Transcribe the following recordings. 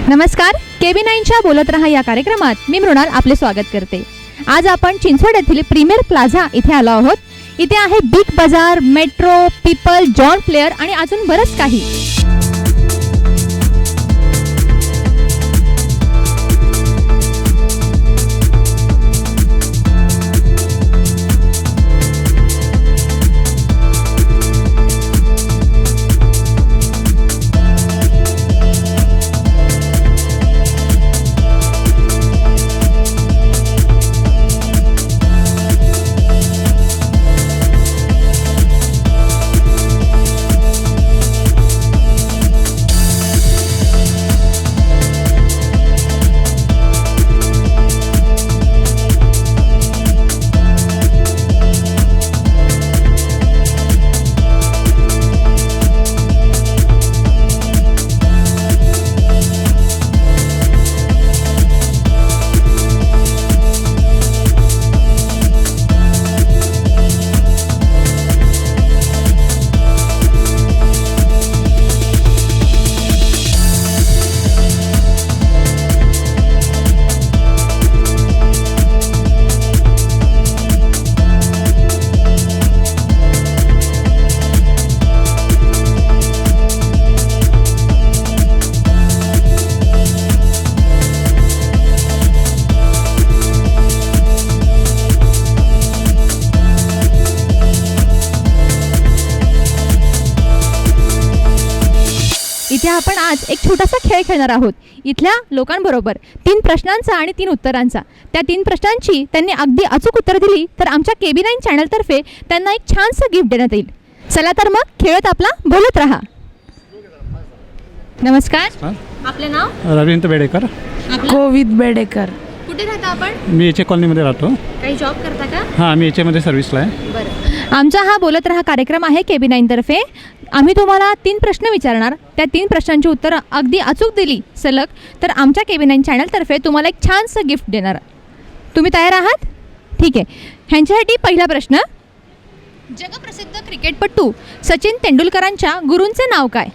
नमस्कार, KB9च्या बोलत रहा या कार्यक्रमात मी मृणाल आपले स्वागत करते. आज आपण चिंचवड येथील प्रीमियर प्लाझा इथे आलो आहोत. इथे आहे बिग बाजार, मेट्रो, पीपल, जॉन प्लेअर आणि अजून बरंच काही. इथे आपण आज एक छोटासा खेळ खेळणार आहोत इथल्या लोकांबरोबर. 3 प्रश्नांचा आणि 3 उत्तरांचा. त्या 3 प्रश्नांची त्यांनी अगदी अचूक उत्तर दिली तर आमच्या KB9 चॅनलतर्फे त्यांना एक छानसं गिफ्ट देण्यात येईल. चला तर मग खेळत आपला बोलत रहा. नमस्कार, आपले नाव? रवींद्र बेडेकर. कोविद बेडेकर. कुठे राहता आपण? मी एच ए कॉलनीमध्ये राहतो. काही जॉब करता का? हां, मी एच एमध्ये सर्व्हिसला आहे. बरं, आमचा हा बोलत रहा कार्यक्रम आहे KB9 तर्फे. आम्ही तुम्हाला 3 प्रश्न विचारणार. त्या 3 प्रश्नांची उत्तरं अगदी अचूक दिली सलग तर आमच्या KB9 चॅनलतर्फे तुम्हाला एक छानसं गिफ्ट देणार. तुम्ही तयार आहात? ठीक आहे. ह्यांच्यासाठी पहिला प्रश्न. जगप्रसिद्ध क्रिकेटपटू सचिन तेंडुलकरांच्या गुरूंचे नाव काय?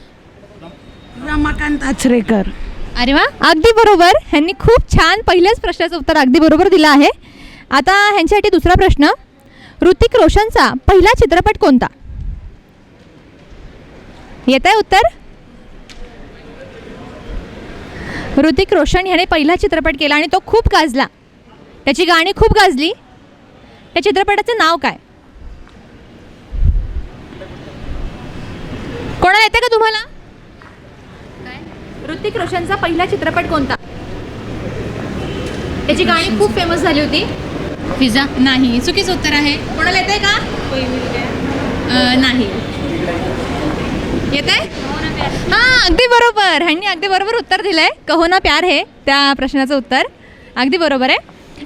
रमाकांत आचरेकर. अरे वा, अगदी बरोबर. ह्यांनी खूप छान पहिल्याच प्रश्नाचं उत्तर अगदी बरोबर दिलं आहे. आता ह्यांच्यासाठी दुसरा प्रश्न. ऋतिक रोशनचा पहिला चित्रपट कोणता? येत आहे उत्तर? ऋतिक रोशन ह्याने पहिला चित्रपट केला आणि तो खूप गाजला. त्याची गाणी खूप गाजली. त्या चित्रपटाचं नाव काय? कोणाला येतं का तुम्हाला? ऋतिक रोशनचा पहिला चित्रपट कोणता? त्याची गाणी खूप फेमस झाली होती. पिझ्झा. नाही, चुकीचं उत्तर आहे. कोणाला येत आहे का? नाही येत आहे? हां, अगदी बरोबर. ह्यांनी अगदी बरोबर उत्तर दिलं आहे. कहो ना प्यार है त्या प्रश्नाचं उत्तर अगदी बरोबर आहे.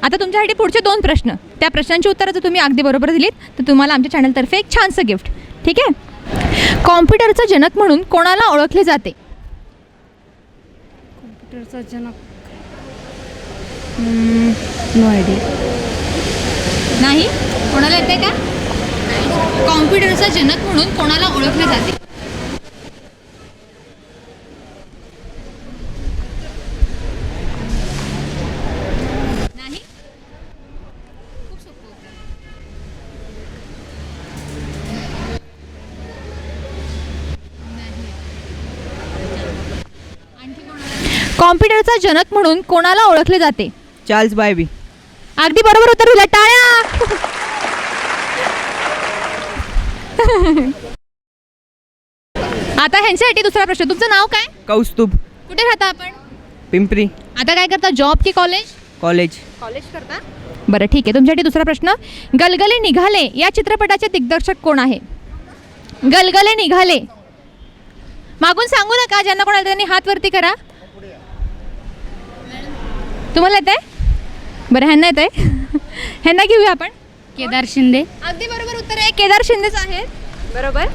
आता तुमच्यासाठी पुढचे 2 प्रश्न. त्या प्रश्नांची उत्तरं जर तुम्ही अगदी बरोबर दिलीत तर तुम्हाला आमच्या चॅनलतर्फे एक छानसं गिफ्ट. ठीक आहे. कॉम्प्युटरचा जनक म्हणून कोणाला ओळखले जाते? कॉम्प्युटरचा जनक नो आयडिया. नाही, कोणाला येते का? कॉम्प्युटरचा जनक म्हणून कोणाला ओळखले जाते? नाही, खूप सोपं उत्तर. नाही. आणखी कोणाला? कॉम्प्युटरचा जनक म्हणून कोणाला ओळखले जाते? चार्ल्स बायबी. अगदी बरोबर उत्तर दिलं. टाळ्या. आता ह्यांच्यासाठी दुसरा प्रश्न. तुमचं नाव काय? कौस्तुभ. कुठे राहता आपण? पिंपरी. आता काय करता? जॉब की कॉलेज? कॉलेज. कॉलेज करता. बरं, ठीक आहे. तुमच्यासाठी दुसरा प्रश्न. गलगले निघाले या चित्रपटाचे दिग्दर्शक कोण आहे? गलगले निघाले. मागून सांगू नका. ज्यांना कोणाला त्यांनी हात वरती करा. तुम्हाला येत आहे? बरं, ह्यांना येत आहे. ह्यांना घेऊया आपण. केदार शिंदे. अगदी बरोबर उत्तर आहे. केदार शिंदेच आहे. बरोबर.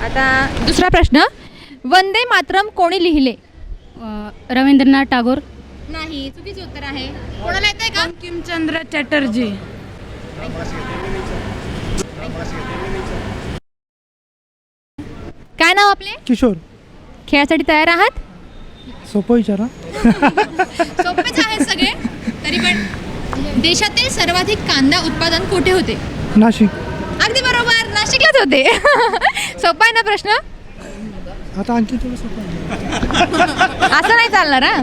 आता दुसरा प्रश्न. वंदे मातरम कोणी लिहिले? रवींद्रनाथ टागोर. नाही, चुकीचं उत्तर आहे. कोणाला येतंय का? बंकिमचंद्र चॅटर्जी. काय नाव आपले? किशोर. खेळासाठी तयार आहात? सोपं विचारा. सोपेच आहेत सगळे तरी पण देशातील सर्वाधिक कांदा उत्पादन कुठे होते? नाशिक. अगदी बरोबर, नाशिकलाच होते. सोपा आहे ना प्रश्न? आता आणखी थोडं सोपं आहे. असं नाही चालणार हा.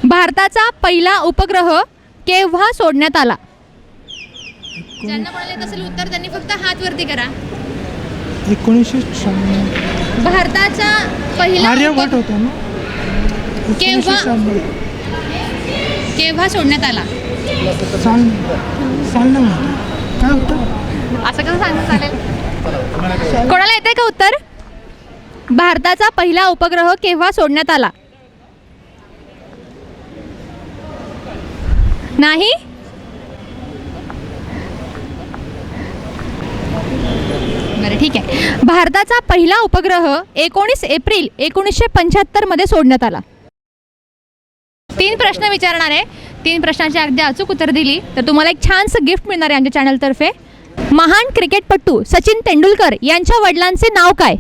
भारताचा पहिला उपग्रह केव्हा सोडण्यात आला? ज्यांना कोणाला येत असेल उत्तर त्यांनी फक्त हात वरती करा. 1996. भारताचा पहिला आर्यभट्ट होता ना. केव्हा? 1996. केव्हा सोडण्यात आला? सांग ना मला. काय होतं? असं कसं सांगता चालेल? कोणाला येतंय का उत्तर? भारताचा पहिला उपग्रह केव्हा सोडण्यात आला? नाही? बरं ठीक आहे. भारताचा पहिला उपग्रह 19 एप्रिल 1975 मध्ये सोडण्यात आला. 3 प्रश्न विचारणार आहे. 3 प्रश्नांची अगदी अचूक उत्तर दिली तर तुम्हाला एक छानसं गिफ्ट मिळणार आहे आमच्या चॅनलतर्फे. महान क्रिकेटपटू सचिन तेंडुलकर यांच्या वडिलांचे नाव काय?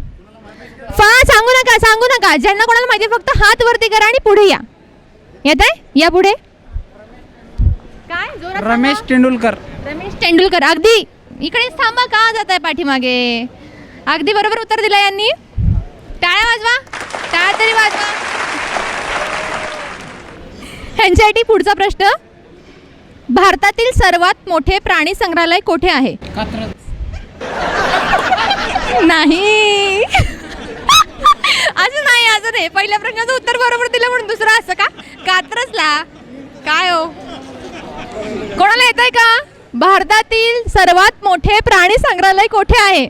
सांगू नका. ज्यांना कोणाला माहिती फक्त हात वरती करा आणि पुढे या. येत आहे? या पुढे. काय? जोरात रमेश सांगा. तेंडुलकर. रमेश तेंडुलकर. अगदी इकडेच थांबा, का जात आहे पाठीमागे? अगदी बरोबर उत्तर दिलं यांनी. टाळ्या वाजवा, टाळ्या तरी वाजवा. ह्यांच्यासाठी पुढचा प्रश्न. भारतातील सर्वात मोठे प्राणी संग्रहालय कुठे आहे? नाही. असं नाही. पहिल्या प्रश्नाचं उत्तर बरोबर दिलं म्हणून दुसरं असं का? कात्रजला. काय हो, कोणाला येत आहे का? भारतातील सर्वात मोठे प्राणी संग्रहालय कुठे आहे?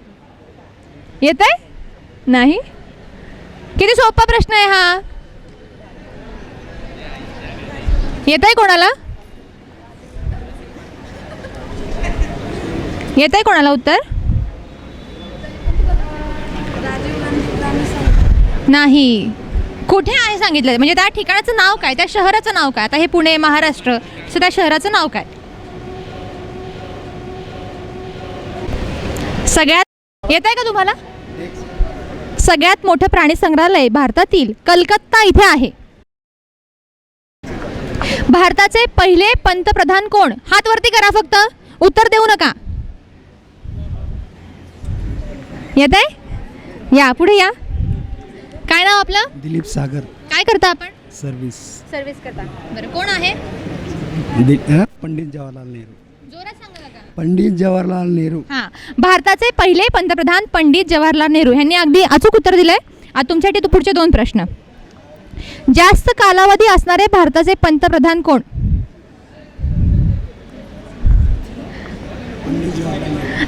येत आहे? नाही. किती सोपा प्रश्न आहे हा. येत आहे कोणाला? येत आहे कोणाला उत्तर? नाही. कुठे आहे सांगितलं, म्हणजे त्या ठिकाणाचं नाव काय, त्या शहराचं नाव काय? आता हे पुणे महाराष्ट्र, तर त्या शहराचं नाव काय? सगळ्यात येत आहे का तुम्हाला? सगळ्यात मोठं प्राणी संग्रहालय भारतातील कलकत्ता इथे आहे. भारताचे पहिले पंतप्रधान कोण? हात वरती करा फक्त, उत्तर देऊ नका. येत आहे? या पुढे या. काय नाव आपलं? दिलीप सागर. काय करता आपण? सर्व्हिस करता. बरं, कोण आहे? पंडित जवाहरलाल नेहरू. जोरात सांगा का? पंडित जवाहरलाल नेहरू. हां, भारताचे पहिले पंतप्रधान पंडित जवाहरलाल नेहरू यांनी अगदी अचूक उत्तर दिलंय. आता तुमच्यासाठी पुढचे 2 प्रश्न. जास्त कालावधी असणारे भारताचे पंतप्रधान कोण?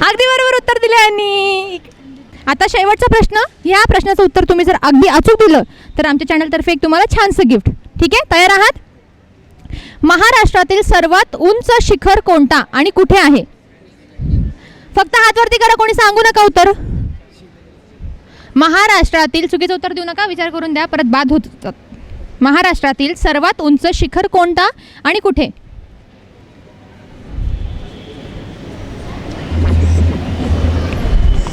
अगदी बरोबर उत्तर दिलं यांनी. आता शेवटचा प्रश्न. या प्रश्नाचं उत्तर तुम्ही जर अगदी अचूक दिलं तर आमच्या चॅनलतर्फे एक तुम्हाला छानसं गिफ्ट. ठीक आहे, तयार आहात? महाराष्ट्रातील सर्वात उंच शिखर कोणता आणि कुठे आहे? फक्त हात वरती करा, कोणी सांगू नका उत्तर. महाराष्ट्रातील, चुकीचं उत्तर देऊ नका, विचार करून द्या, परत बाद होत. महाराष्ट्रातील सर्वात उंच शिखर कोणता आणि कुठे?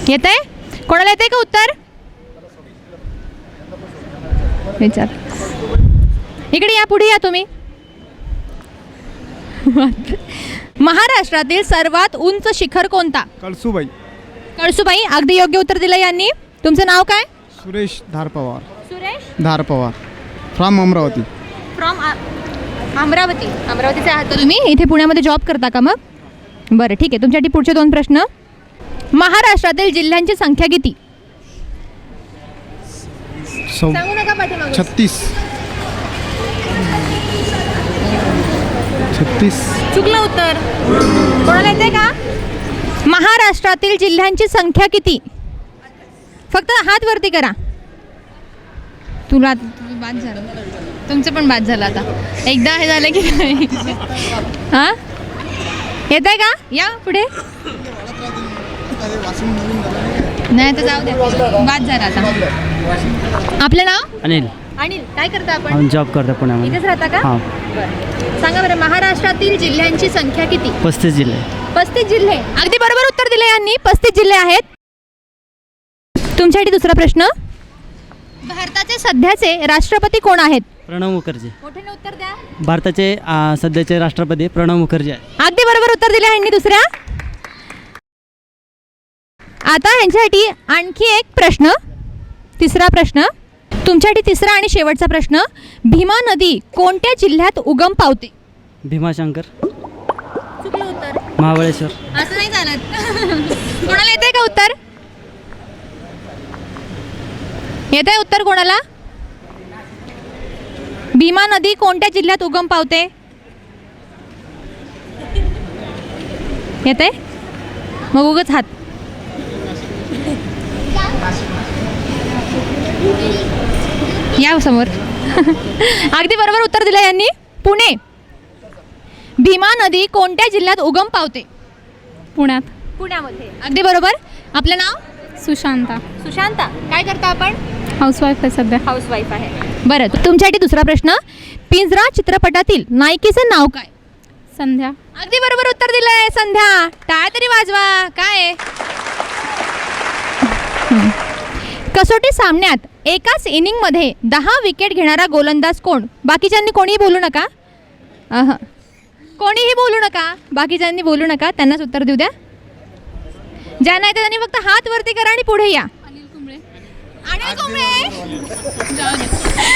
येतंय? कोणाला येतंय का उत्तर? विचार. इकडे या, पुढे या तुम्ही. महाराष्ट्रातील सर्वात उंच शिखर कोणता? कळसुबाई. कळसुबाई. अगदी योग्य उत्तर दिलं यांनी. तुमचं नाव काय? सुरेश धारपवार. सुरेश धारपवार फ्रॉम अमरावती. फ्रॉम अमरावती. अमरावतीचे आहात का तुम्ही? इथे पुण्यामध्ये जॉब करता का मग? बरं ठीक आहे. तुमच्यासाठी पुढचे 2 प्रश्न. महाराष्ट्रातील जिल्ह्यांची संख्या किती? सांगू नका पाठीमागे. 36. चुकलं उत्तर. कोणाला येते का? महाराष्ट्रातील जिल्ह्यांची संख्या किती? फक्त हात वरती करा. तुला बाद झालं, तुमचं पण बाद झालं. आता एकदा हे झालं की नाही? हां, येत आहे का? या पुढे. नाही तर जाऊ द्या, बाद झाला आता. आपलं नाव? अनिल. अनिल. काय करता आपण? जॉब करतो पुण्यामध्ये. इथेच राहता का? हां. सांगा बरं, महाराष्ट्रातील जिल्ह्यांची संख्या किती? 35 जिल्हे. 35 जिल्हे. अगदी बरोबर उत्तर दिले यांनी. 35 जिल्हे आहेत. तुमच्यासाठी दुसरा प्रश्न. भारताचे सध्याचे राष्ट्रपती कोण आहेत? प्रणव मुखर्जी. मोठ्याने उत्तर द्या. भारताचे सध्याचे राष्ट्रपती प्रणव मुखर्जी आहे. अगदी बरोबर उत्तर दिले ह्यांनी. दुसऱ्या आता ह्यांच्यासाठी आणखी एक प्रश्न, तिसरा प्रश्न तुमच्यासाठी, तिसरा आणि शेवटचा प्रश्न. भीमा नदी कोणत्या जिल्ह्यात उगम पावते? भीमाशंकर. चुकलं उत्तर. महाबळेश्वर. असं नाही चालत. कोणाला येते का उत्तर? येते उत्तर कोणाला? भीमा नदी कोणत्या जिल्ह्यात उगम पावते? येते? मग उगच हात. या समोर. अगदी बरोबर उत्तर दिलं यांनी. पुणे. भीमा नदी कोणत्या जिल्ह्यात उगम पावते? पुण्यात. पुण्यामध्ये. अगदी बरोबर. आपलं नाव? सुशांता. सुशांता. काय करता आपण? हाऊसवाईफ आहे सध्या. हाऊसवाईफ आहे. बरं, तुमच्यासाठी दुसरा प्रश्न. पिंजरा चित्रपटातील नायिकेचं नाव काय? संध्या. अगदी बरोबर उत्तर दिलंय. संध्या. टाळ्या तरी वाजवा. काय कसोटी सामन्यात एकाच इनिंगमध्ये 10 विकेट घेणारा गोलंदाज कोण? बाकीच्यांनी कोणीही बोलू नका. कोणीही बोलू नका. बाकीच्यांनी बोलू नका. त्यांनाच उत्तर देऊ द्या. ज्या नाही तर त्यांनी फक्त हात वरती करा आणि पुढे या. अनिल कुंबळे.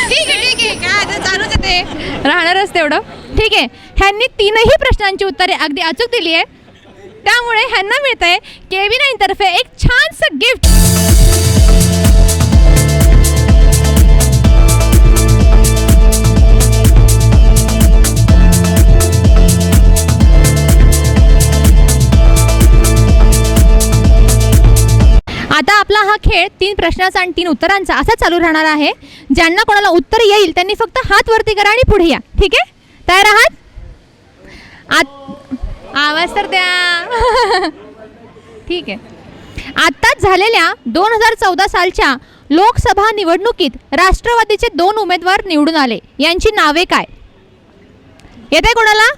ठीक आहे काय आता चालूच आहे, ते राहणारच तेवढं. ठीक आहे. ह्यांनी 3ही प्रश्नांची उत्तरे अगदी अचूक दिली आहे. त्यामुळे ह्यांना मिळतंय KB9 तर्फे एक छानसं गिफ्ट. आता आपला हा खेळ 3 प्रश्नाचा आणि 3 उत्तरांचा असा चालू राहणार आहे. ज्यांना कोणाला उत्तर येईल त्यांनी फक्त हात वरती करा आणि पुढे या. ठीक आहे? तयार आहात? आवाज तर द्या. ठीक आहे. आत्ताच झालेल्या 2014 सालच्या लोकसभा निवडणुकीत राष्ट्रवादीचे 2 उमेदवार निवडून आले. यांची नावे काय? येते कोणाला?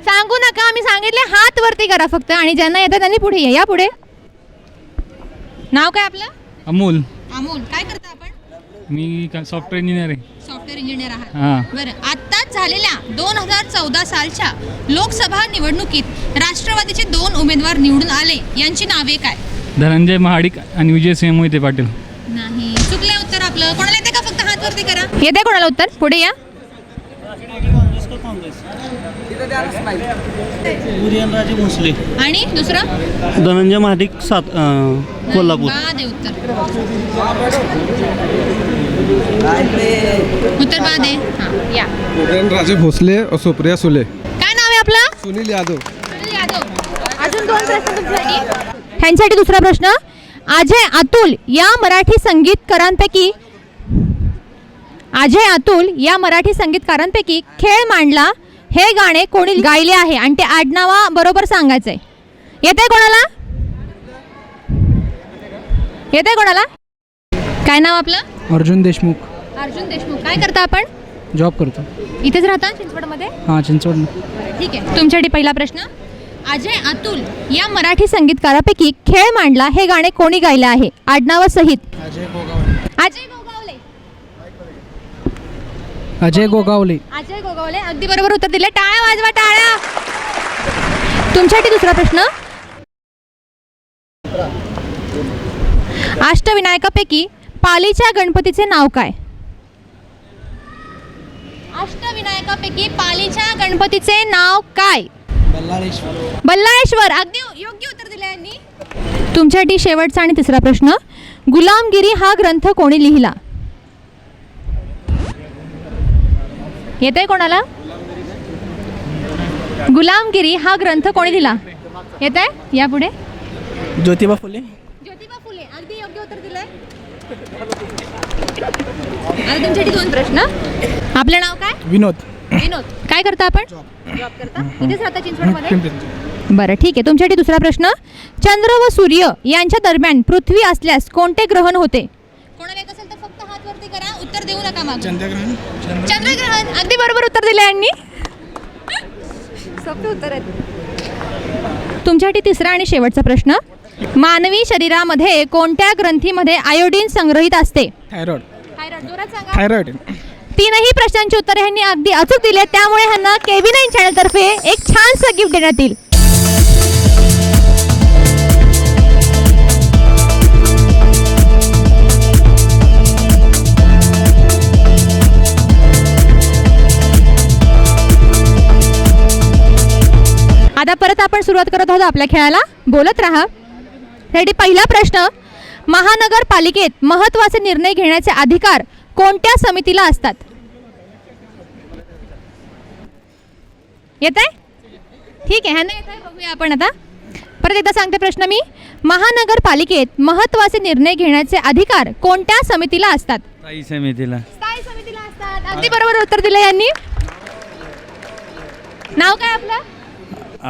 सांगू नका. मी सांगितले हात वरती करा फक्त, आणि ज्यांना येतं त्यांनी पुढे या. या पुढे. नाव काय आपलं? अमोल. अमोल. काय करता आपण? मी सॉफ्टवेअर इंजिनियर आहे. सॉफ्टवेअर इंजिनियर आहात. हां. बरं, आत्ताच झालेल्या 2014 सालच्या लोकसभा निवडणुकीत राष्ट्रवादीचे 2 उमेदवार निवडून आले. यांची नावे काय? धनंजय महाडिक आणि विजय सिंह मोहिते पाटील. नाही, चुकले उत्तर आपलं. कोणाला येते का? फक्त हात वरती करा. येते कोणाला उत्तर? पुढे या. उदयनराजे भोसले. आणि दुसरं? धनंजय महाडिक कोल्हापूर. बाद आहे उत्तर. उत्तर बाद आहे. हां, या. राजे भोसले और सुप्रिया सुले. काय नाव आहे आपलं? सुनील यादव. सुनील यादव. अजून 2 प्रश्न तुमच्यासाठी. ह्यांच्यासाठी दुसरा प्रश्न. अजय अतुल या मराठी संगीतकारांपैकी खेळ मांडला हे गाणे कोणी गायले आहे? आणि ते आडनावा बरोबर सांगायचंय. येते कोणाला? येते कोणाला? काय नाव आपलं? अर्जुन देशमुख. अर्जुन देशमुख. काय करता आपण? जॉब करतो. इथेच राहता चिंचवडमध्ये? हां, चिंचवड. ठीक आहे. तुमच्यासाठी पहिला प्रश्न. अजय अतुल या मराठी संगीतकारापैकी खेळ मांडला हे गाणे कोणी गायले आहे? आडनावासहित. अजय गोगावले. अजय गोगावले. अजय गोगावले. अजय गोगावले. अगदी बरोबर उत्तर दिले. टाळ्या वाजवा, टाळ्या. तुमच्यासाठी दुसरा प्रश्न. अष्टविनायकापैकी पालीच्या गणपतीचे नाव काय? अष्टविनायकापैकी पालीच्या गणपतीचे नाव काय? बल्लाळेश्वर. अगदी योग्य उत्तर दिले यांनी. तुमच्यासाठी शेवटचा आणि तिसरा प्रश्न. गुलामगिरी हा ग्रंथ कोणी लिहिला? येतंय कोणाला? गुलामगिरी हा ग्रंथ कोणी लिहिला? येतंय? या पुढे. ज्योतिबा फुले. ज्योतिबा फुले. अगदी योग्य उत्तर दिलंय. आता तुमच्यासाठी 2 प्रश्न. आपलं नाव काय? विनोद. विनोद. काय करता आपण? जॉब करता. इथेच राहता चिंचवडमध्ये? बरं, ठीक आहे. तुमच्यासाठी दुसरा प्रश्न. चंद्र व सूर्य यांच्या दरम्यान पृथ्वी असल्यास कोणते ग्रहण होते? कोणाला येत असेल तर फक्त हात वरती करा. उत्तर देऊ नका मागे. चंद्रग्रहण. चंद्रग्रहण. अगदी बरोबर उत्तर दिले यांनी. सोपे उत्तर आहेत. तुमच्यासाठी तिसरा आणि शेवटचा प्रश्न. मानवी शरीरामध्ये कोणत्या ग्रंथीमध्ये आयोडीन संग्रहित असते? Thyroid thyroid. जोरात सांगा. थायरॉइड तीनही प्रश्नांची उत्तरे ह्यांनी अगदी अचूक दिली आहेत. त्यामुळे ह्यांना KB9 चॅनल तर्फे एक छानसं गिफ्ट देण्यात येईल. आता परत आपण सुरुवात करत आहोत आपल्या खेळाला. बोलत राहा. रेडी. पहिला प्रश्न. महानगरपालिकेत महत्त्वाचे निर्णय घेण्याचे अधिकार कोणत्या समितीला असतात? येत आहे? ठीक आहे. ह्यांना येत आहे. बघूया आपण आता. परत एकदा सांगते प्रश्न मी. महानगरपालिकेत महत्त्वाचे निर्णय घेण्याचे अधिकार कोणत्या समितीला असतात? स्थायी समितीला. स्थायी समितीला असतात. अगदी बरोबर उत्तर दिलं यांनी. नाव काय आपलं?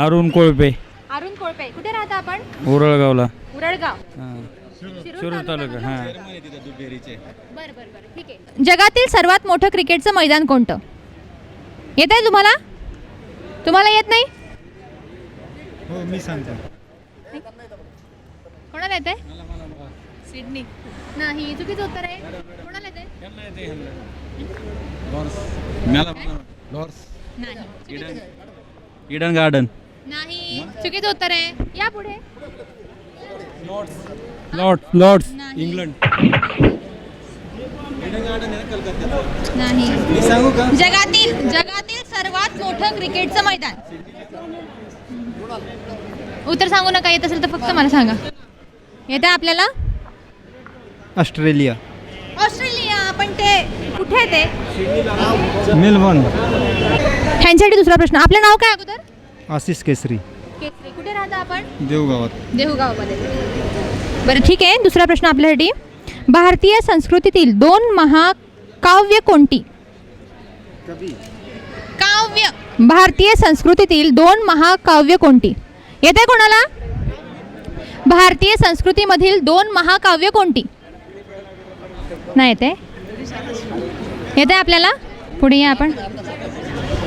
अरुण कोळपे, अरुण कोळपे. कुठे राहता आपण? उरळगावला. उरळगाव. शिरूर तालुका. हां. बरं. ठीक आहे. जगातील सर्वात मोठं क्रिकेटचं मैदान कोणतं? येत आहे तुम्हाला? तुम्हाला येत नाही? हो मी सांगतो. कोणाला येत आहे? सिडनी. नाही, चुकीचं उत्तर आहे. कोणाला येत आहे? नाही. Eden garden. नाही, चुकीचं उत्तर आहे. या पुढे. लॉर्ड्स नाही. इंग्लंड. नाही. सांगू का? जगातील सर्वात मोठं क्रिकेटचं मैदान. उत्तर सांगू नका. येत असेल तर फक्त मला सांगा. येत आहे आपल्याला? ऑस्ट्रेलिया. ऑस्ट्रेलिया. पण ते कुठे आहे ते? मेलबर्न. ह्यांच्यासाठी दुसरा प्रश्न. आपलं नाव काय अगोदर? आशिष केसरी. केसरी. कुठे राहता आपण? देवगावात. देहूगावमध्ये. बरं, ठीक आहे. दुसरा प्रश्न आपल्यासाठी. भारतीय संस्कृतीतील 2 महाकाव्य कोणती? काव्य. भारतीय संस्कृतीतील 2 महाकाव्य कोणती? येते कोणाला? भारतीय संस्कृतीमधील 2 महाकाव्य कोणती? नाही येते? येते आपल्याला? पुढे या आपण.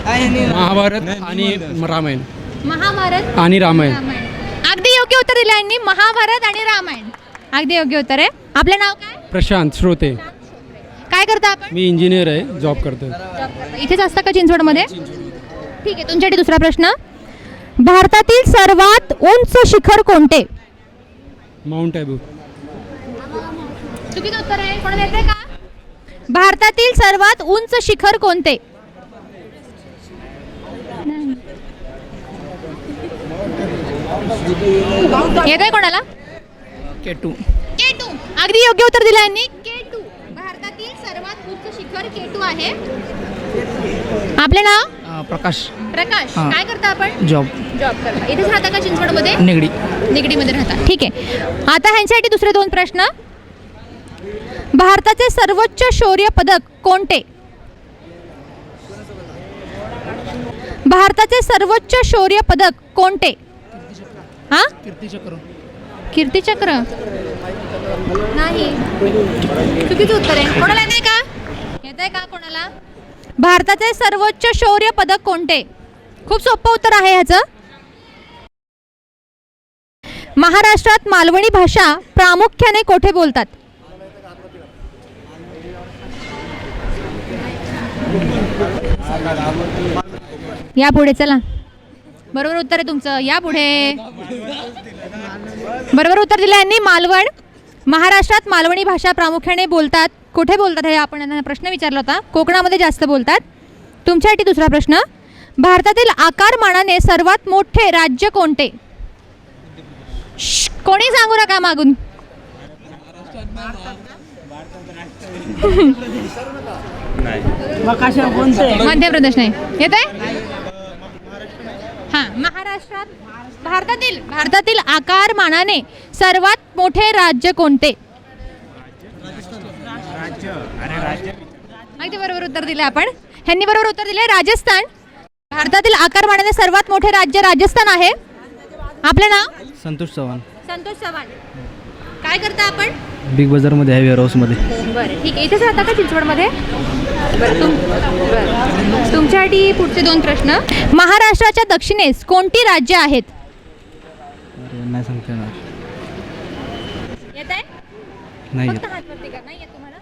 महाभारत आणि रामायण. महाभारत आणि रामायण. अगदी योग्य उत्तर दिलं यांनी. महाभारत आणि रामायण. अगदी योग्य उत्तर आहे. आपलं नाव काय? प्रशांत श्रोते. काय करता आपण? मी इंजिनियर आहे. जॉब करतो. इथेच असता का चिंचवडमध्ये? ठीक आहे. तुमच्यासाठी दुसरा प्रश्न. भारतातील सर्वात उंच शिखर कोणते? माउंट ॲबू. चुकीचं उत्तर आहे. कोणाला येते का? भारतातील सर्वात उंच शिखर कोणते? येते कोणाला? केटू. केटू. अगदी योग्य उत्तर दिलं यांनी. केटू. भारतातील सर्वात उंच शिखर केटू आहे. आपले नाव? प्रकाश. प्रकाश. हां. काय करता आपण? जॉब. जॉब करता. इथेच राहता का चिंचवडमध्ये? निगडी. निगडीमध्ये राहता. ठीक आहे. आता ह्यांच्यासाठी दुसरे 2 प्रश्न. भारताचे सर्वोच्च शौर्य पदक कोणते? भारताचे सर्वोच्च शौर्य पदक कोणते? हा? कीर्तिचक्र. कीर्तिचक्र. नाही, चुकीचं उत्तर आहे. कोणाला येत आहे का? येत आहे का कोणाला? भारताचे सर्वोच्च शौर्य पदक कोणते? खूप सोपं उत्तर आहे ह्याचं. महाराष्ट्रात मालवणी भाषा प्रामुख्याने कोठे बोलतात? या पुढे चला. बरोबर उत्तर आहे तुमचं. या पुढे. बरोबर उत्तर दिलं यांनी. मालवण. महाराष्ट्रात मालवणी भाषा प्रामुख्याने बोलतात. कुठे बोलतात हे आपण यांना प्रश्न विचारला होता. कोकणामध्ये जास्त बोलतात. तुमच्यासाठी दुसरा प्रश्न. भारतातील आकारमानाने सर्वात मोठे राज्य कोणते? कोणी सांगू नका मागून. मध्य प्रदेश नाही. येत आहे? हां. महाराष्ट्रात भारतातील आकारमानाने सर्वात मोठे राज्य कोणते? अगदी बरोबर उत्तर दिले आपण. ह्यांनी बरोबर उत्तर दिले. राजस्थान. भारतातील आकारमानाने सर्वात मोठे राज्य राजस्थान आहे. आपलं नाव? संतोष चव्हाण. संतोष चव्हाण. काय करता आपण? बिग बाजारमध्ये आहे, वेअर हाऊसमध्ये. बरं, ठीक आहे. इथेच राहता का चिंचवडमध्ये? बरं. तुमच्यासाठी पुढचे 2 प्रश्न. महाराष्ट्राच्या दक्षिणेस कोणती राज्य आहेत? नाही सांगता येणार. येत आहे? नाही फक्त हात वरती करा. नाही येत तुम्हाला?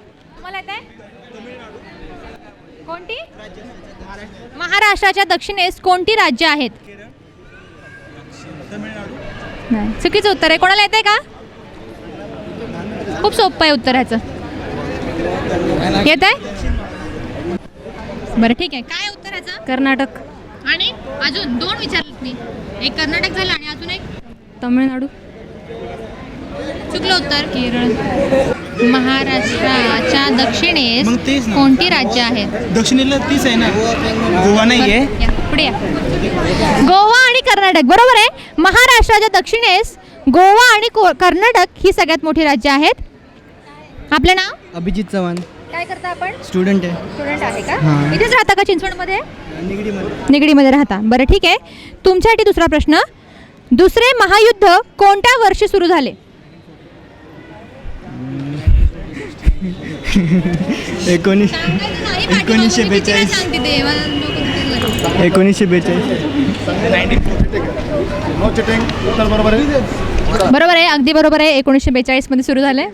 कोणती? महाराष्ट्राच्या दक्षिणेस कोणती राज्य आहेत? नाही, चुकीचं उत्तर आहे. कोणाला येतंय का? खूप सोपं आहे उत्तर ह्याचं. येत आहे? बरं ठीक आहे. काय उत्तर ह्याचं? कर्नाटक. आणि अजून 2 विचारलेत मी. एक कर्नाटक झालं आणि अजून एक तमिळनाडू. चुकलं उत्तर. केरळ. महाराष्ट्राच्या दक्षिणेस मग तेच ना. कोणती राज्य आहेत? दक्षिणेला तीच आहे ना, गोवा नाही आहे. या, पुढे या. गोवा आणि कर्नाटक बरोबर आहे. महाराष्ट्राच्या दक्षिणेस गोवा आणि कर्नाटक ही सगळ्यात मोठी राज्य आहेत. आपलं नाव? अभिजित चव्हाण, काय करता आपण? स्टुडंट आहे. स्टुडंट आहे का? हां. इथेच राहता का चिंचवडमध्ये? निगडीमध्ये. निगडीमध्ये राहता. बरं ठीक आहे. तुमच्यासाठी दुसरा प्रश्न. दुसरे महायुद्ध कोणत्या वर्षी सुरू झाले? 1942. बरोबर आहे, अगदी बरोबर आहे. 1942 मध्ये सुरू झाले.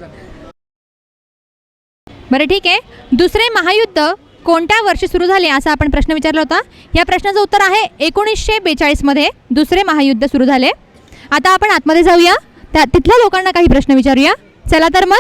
बरं ठीक आहे. दुसरे महायुद्ध कोणत्या वर्षी सुरू झाले असा आपण प्रश्न विचारला होता. या प्रश्नाचं उत्तर आहे 1942 मध्ये दुसरे महायुद्ध सुरू झाले. आता आपण आतमध्ये जाऊया, तिथल्या लोकांना काही प्रश्न विचारूया. चला तर मग.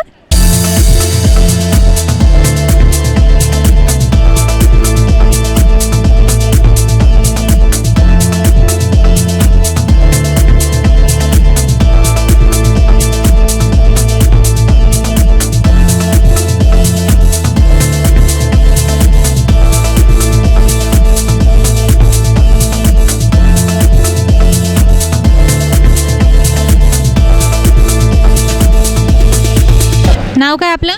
नाव काय आपलं?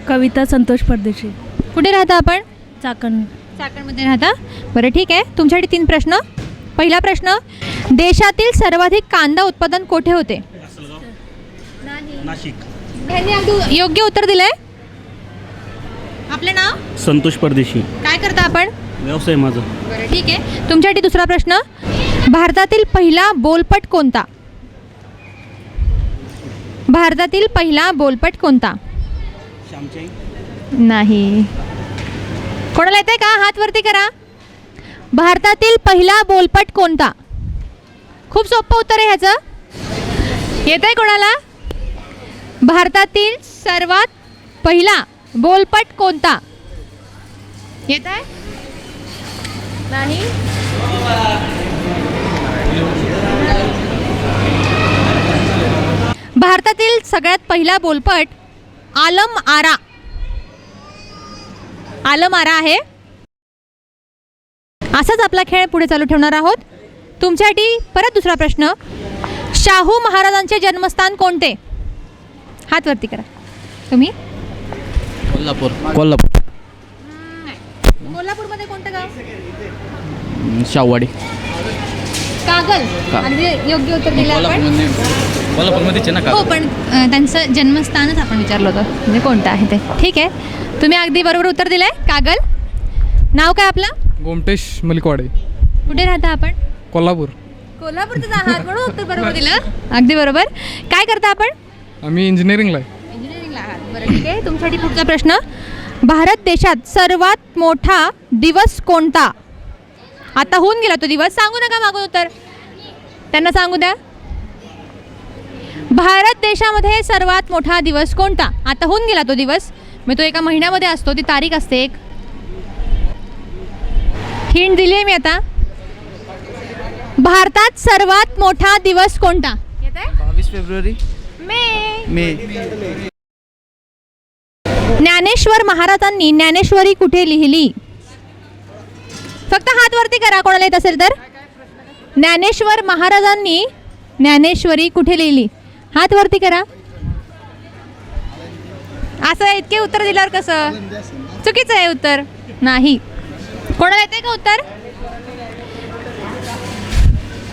कविता संतोष परदेशी. कुठे राहता आपण? चाकण. चाकणमध्ये राहता. बरं ठीक आहे. तुमच्यासाठी 3 प्रश्न. पहिला प्रश्न. देशातील सर्वाधिक कांदा उत्पादन कोठे होते? नाशिक. ह्यांनी अगदी योग्य उत्तर दिलंय. आपलं नाव? संतोष परदेशी. काय करता आपण? व्यवसाय माझा. बरं ठीक आहे. तुमच्यासाठी दुसरा प्रश्न. भारतातील पहिला बोलपट कोणता? भारतातील पहिला बोलपट कोणता? नाही. कोणाला येतंय का? हात वरती करा. भारतातील पहिला बोलपट कोणता? खूप सोपं उत्तर आहे ह्याचं. येतंय कोणाला? भारतातील सर्वात पहिला बोलपट कोणता? येतंय? नाही. भारतातील सगळ्यात पहिला बोलपट आलम आरा. आलम आरा आहे. असाच आपला खेळ पुढे चालू ठेवणार आहोत. तुमच्यासाठी परत दुसरा प्रश्न. शाहू महाराजांचे जन्मस्थान कोणते? हात वरती करा. तुम्ही? कोल्हापूर. कोल्हापूरमध्ये कोणतं गाव? शाहूवाडी. कागल. आणि योग्य उत्तर दिलं आपण. कोल्हापूरमध्येच ना हो, पण त्यांचं जन्मस्थानच आपण विचारलं होतं, म्हणजे कोणतं आहे ते. ठीक आहे, तुम्ही अगदी बरोबर उत्तर दिलंय. कागल. नाव काय आपलं? गोमटेश मलिकवाडे. कुठे राहता आपण? कोल्हापूर. कोल्हापूरचंच आहात म्हणून उत्तर बरोबर दिलं. अगदी बरोबर. काय करता आपण? आम्ही इंजिनिअरिंगला आहे. इंजिनिअरिंगला आहात. बरं ठीक आहे. तुमच्यासाठी पुढचा प्रश्न. भारत देशात सर्वात मोठा दिवस कोणता? आता होऊन गेला तो दिवस. सांगू नका मागून उत्तर, त्यांना सांगू द्या. भारत देशामध्ये सर्वात मोठा दिवस कोणता? आता होऊन गेला तो दिवस, मग तो एका महिन्यामध्ये असतो. ती तारीख असते एक. हिंट दिली आहे मी आता. भारतात सर्वात मोठा दिवस कोणता? 22 फेब्रुवारी. मे. ज्ञानेश्वर महाराजांनी ज्ञानेश्वरी कुठे लिहिली? फक्त हात वरती करा कोणाला येत असेल तर. ज्ञानेश्वर महाराजांनी ज्ञानेश्वरी कुठे लिहिली? हात वरती करा. असं इतके उत्तर दिल्यावर कसं? चुकीचं आहे उत्तर. नाही. कोणाला येते का उत्तर?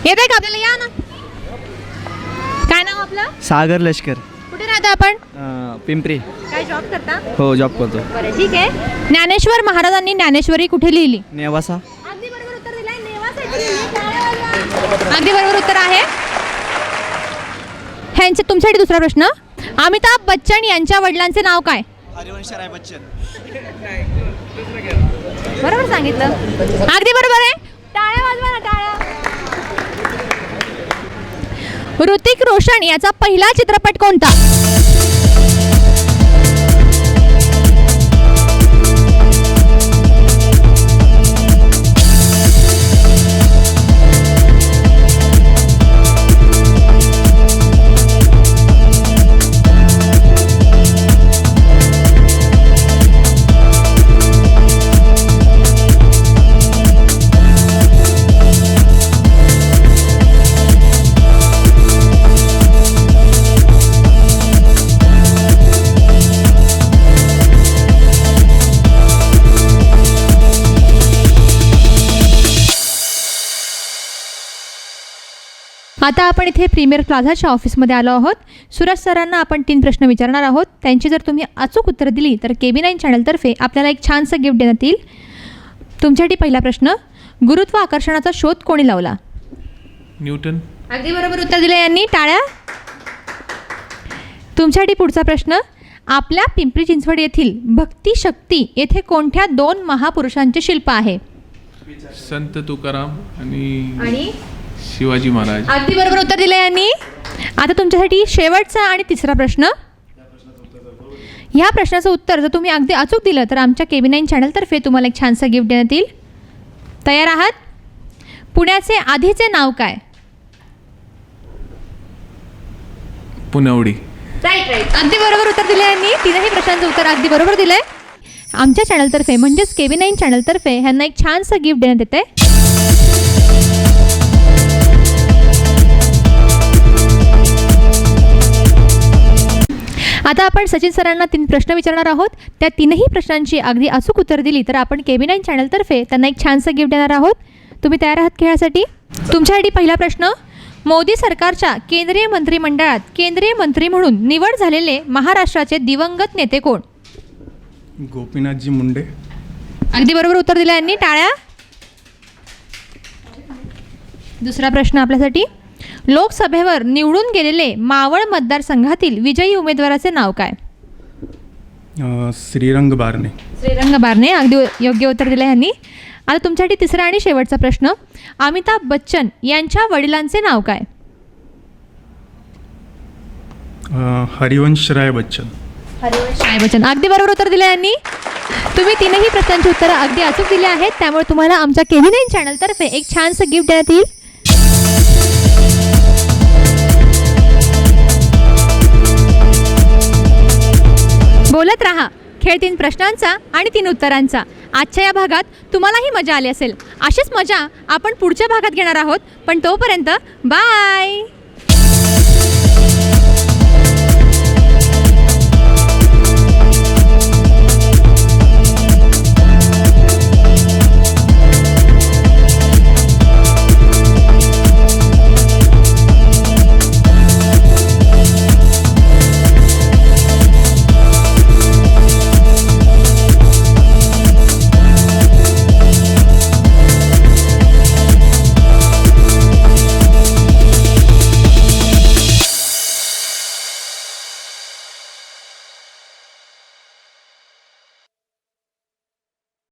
येते का आपल्याला? या ना. काय नाव आपलं? सागर लष्कर. कुठे राहता आपण? पिंपरी. काय जॉब करता? हो, जॉब करतो. बरं ठीक आहे. ज्ञानेश्वर महाराजांनी ज्ञानेश्वरी कुठे लिहिली? नेवासा. अगदी बरोबर उत्तर दिलंय. नेवासा. अगदी बरोबर उत्तर आहे. ह्यांचे तुमच्यासाठी दुसरा प्रश्न. अमिताभ बच्चन यांच्या वडिलांचे नाव काय? हरिवंश राय बच्चन. बरोबर सांगितलं. अगदी बरोबर आहे. टाळ्या वाजवा ना, टाळ्या. ऋतिक रोशन याचा पहिला चित्रपट कोणता? आता आपण इथे प्रीमियर प्लाझाच्या ऑफिसमध्ये आलो आहोत. सुरज सरांना आपण 3 प्रश्न विचारणार आहोत. त्यांची जर तुम्ही अचूक उत्तर दिली तर KB9 चॅनलतर्फे आपल्याला एक छानसं गिफ्ट देण्यात येईल. तुमच्यासाठी पहिला प्रश्न, गुरुत्व आकर्षणाचा शोध कोणी लावला? न्यूटन. अगदी बरोबर उत्तर दिले यांनी, टाळ्या. तुमच्यासाठी पुढचा प्रश्न, आपल्या पिंपरी चिंचवड येथील भक्ती शक्ती येथे कोणत्या 2 महापुरुषांचे शिल्प आहे? संत तुकाराम आणि आणि शिवाजी महाराज. अगदी बरोबर उत्तर दिले यांनी. आता तुमच्यासाठी शेवटचा आणि तिसरा प्रश्न. ह्या प्रश्नाचं उत्तर जर तुम्ही अगदी अचूक दिलं तर आमच्या KB9 चॅनलतर्फे तुम्हाला एक छानसं गिफ्ट देण्यात येईल. तयार आहात? पुण्याचे आधीचे नाव काय? पुनवडी. राईट. अगदी बरोबर उत्तर दिले यांनी. 3ही प्रश्नांचं उत्तर अगदी बरोबर दिलंय. आमच्या चॅनलतर्फे म्हणजेच KB9 चॅनलतर्फे ह्यांना एक छानसं गिफ्ट देण्यात येते. आता आपण सचिन सरांना 3 प्रश्न विचारणार आहोत. त्या 3ही प्रश्नांची अगदी अचूक उत्तर दिली तर आपण KB9 चॅनलतर्फे त्यांना एक छानसं गिफ्ट देणार आहोत. तुम्ही तयार आहात खेळासाठी? तुमच्यासाठी पहिला प्रश्न, मोदी सरकारच्या केंद्रीय मंत्रिमंडळात केंद्रीय मंत्री म्हणून निवड झालेले महाराष्ट्राचे दिवंगत नेते कोण? गोपीनाथजी मुंडे. अगदी बरोबर उत्तर दिलं यांनी, टाळ्या. दुसरा प्रश्न आपल्यासाठी, लोकसभेवर निवडून गेलेले मावळ मतदारसंघातील विजयी उमेदवाराचे नाव काय? श्रीरंग बारणे. श्रीरंग बारणे. अगदी योग्य उत्तर दिलं यांनी. आता तुमच्यासाठी तिसरा आणि शेवटचा प्रश्न, अमिताभ बच्चन यांच्या वडिलांचे नाव काय? हरिवंश राय बच्चन. राय बच्चन. अगदी बरोबर उत्तर दिलं यांनी. तुम्ही 3ही प्रश्नांची उत्तरं अगदी अचूक दिली आहेत. त्यामुळे तुम्हाला आमच्या KB9 चॅनलतर्फे एक छानसं गिफ्ट देण्यात येईल. बोलत रहा, खेळ 3 प्रश्नांचा आणि 3 उत्तरांचा. आजच्या या भागात तुम्हालाही मजा आली असेल. अशीच मजा आपण पुढच्या भागात घेणार आहोत. पण तोपर्यंत बाय.